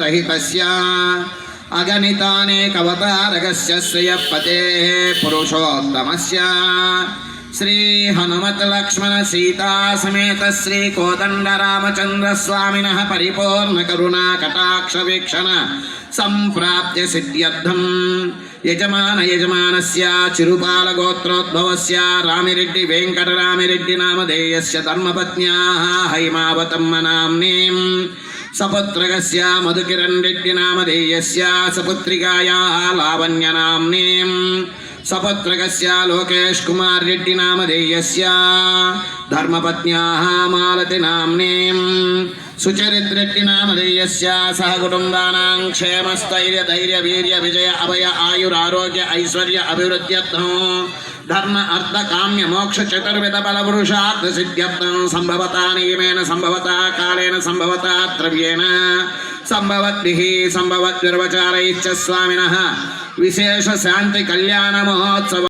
रहितस्य अगणितानेकवतारकस्य श्रियपतेः पुरुषोत्तमस्य श्री हनुमत लक्ष्मण सीता समेत श्री कोदंड रामचंद्र स्वामिनः परिपूर्ण करुणा कटाक्ष वीक्षण संप्राप्य सिद्ध्यर्थं यजमानस्य चिरुपाल गोत्रोद्भवस्य रामिरेड्डी वेंकटरामिरेड्डी नामधेयस्य धर्मपत्न्याः हैमावतम्म नाम्नीं सपुत्रकस्य मधुकिरण रेड्डी नामधेयस्य सपुत्रिकायाः लावण्य नाम्नीं सपुत्रकस्य लोकेश कुमार रेड्डी नामधेयस्य धर्मपत्न्याः मालती नाम्नीं सुचरित्र रेड्डी नामधेयस्य सह कुटुंबानां क्षेमस्थैर्य धैर्य वीर्य विजय अभय आयुरारोग्य ऐश्वर्य अभिवृद्ध्यर्थं धर्म अर्थ काम्य मोक्ष चतुर्विध बल पुरुषार्थ सिद्ध्यर्थं संभवता नियमेन संभवता कालेन संभवता द्रव्येण संभवद्भिः संभवद्विर्वचारैश्च स्वामिनः विशेष शांति कल्याण महोत्सव